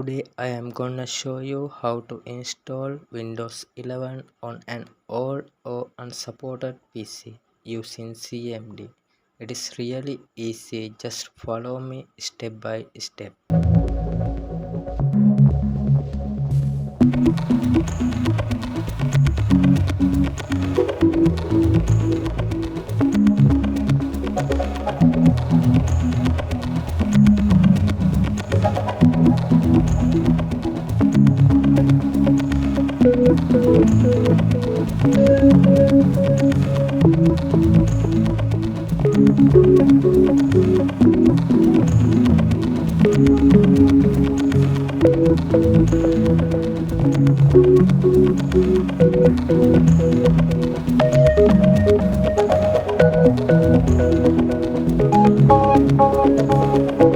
Today I am gonna show you how to install Windows 11 on an old or unsupported PC using CMD. It is really easy, just follow me step by step.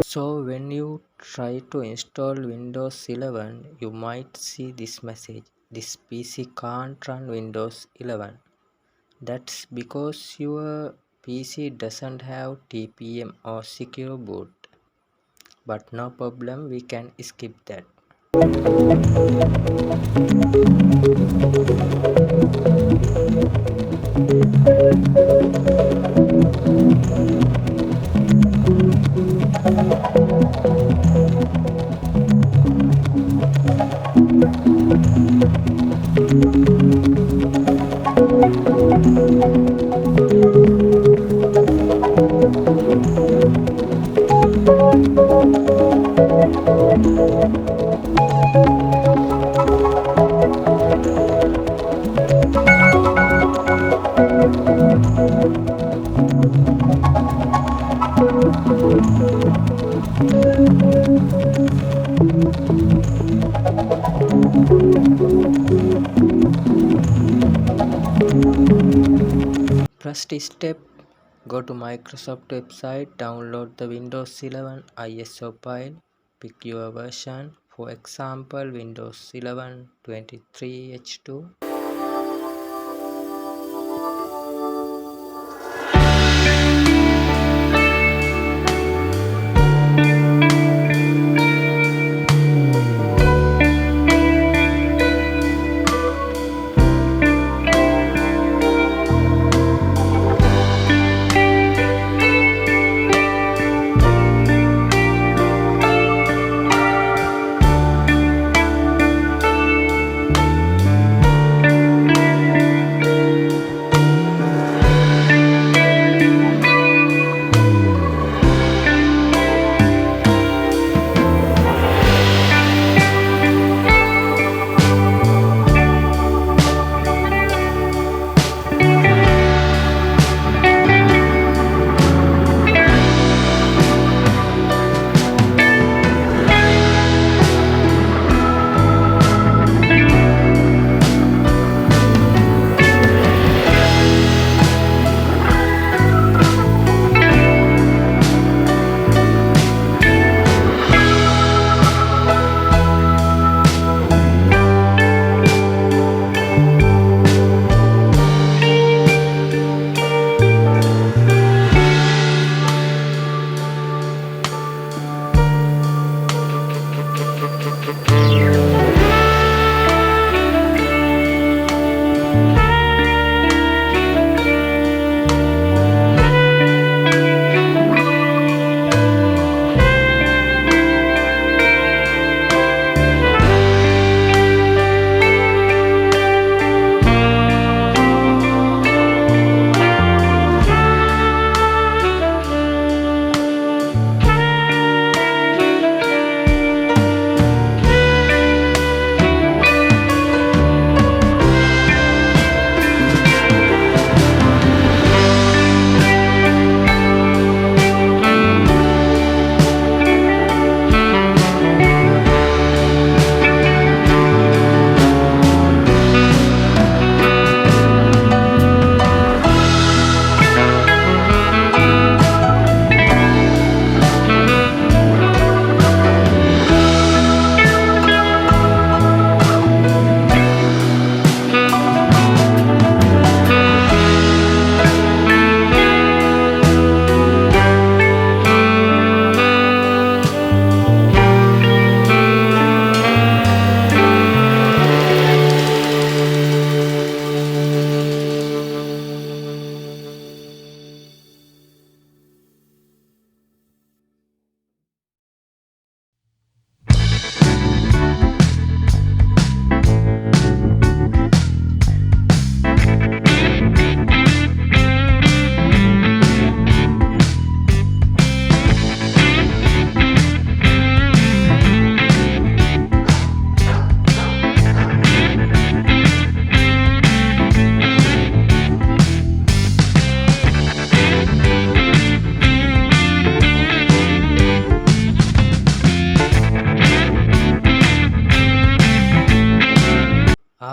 So when you try to install Windows 11, you might see this message. This PC can't run Windows 11. That's because your PC doesn't have TPM or secure boot. But no problem, we can skip that. First step, go to Microsoft website, download the Windows 11 ISO file, pick your version, for example Windows 11 23H2.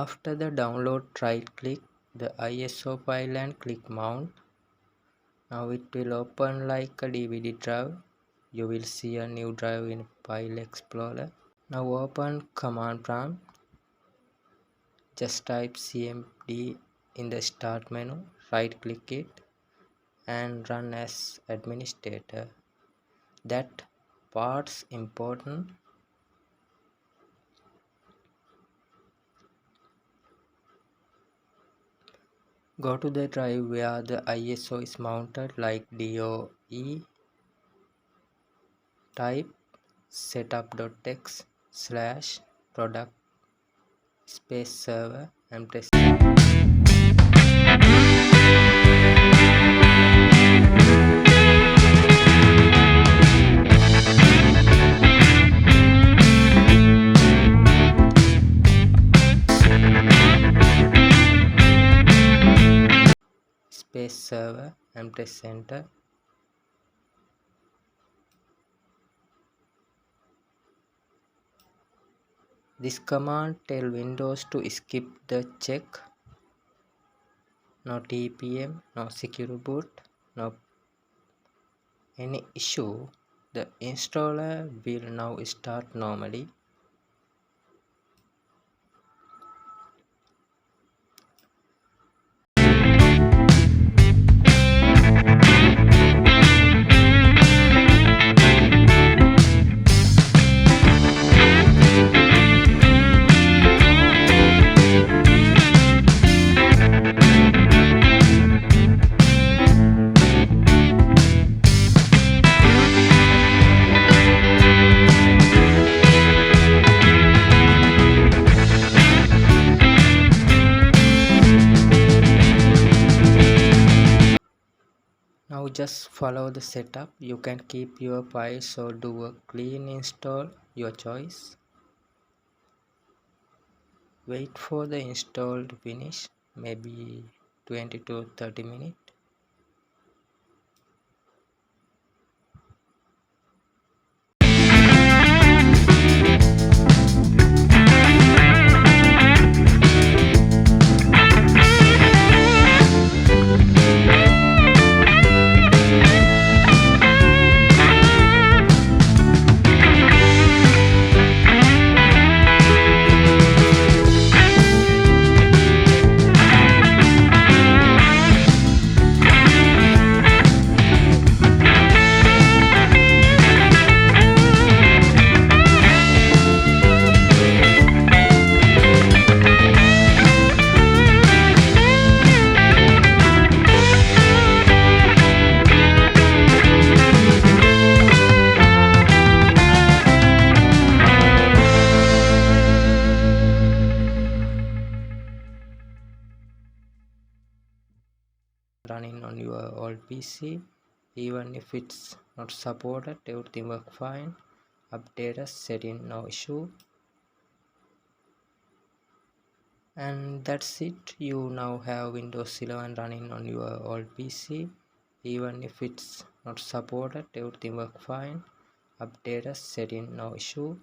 After the download, right click the ISO file and click mount. Now it will open like a DVD drive. You will see a new drive in File Explorer. Now open command prompt. Just type CMD in the start menu, right click it and run as administrator. That part's important. Go to the drive where the ISO is mounted like DOE. Type setup.exe / product space server and press space server and press enter. This command tells Windows to skip the check. No TPM, no secure boot, no any issue. The installer will now start normally. Now just follow the setup. You can keep your files or do a clean install, your choice. Wait for the install to finish, maybe 20 to 30 minutes. Running on your old PC, even if it's not supported, everything works fine. Update us, setting no issue. And that's it. You now have Windows 11 running on your old PC, even if it's not supported, everything works fine. Update us, setting no issue.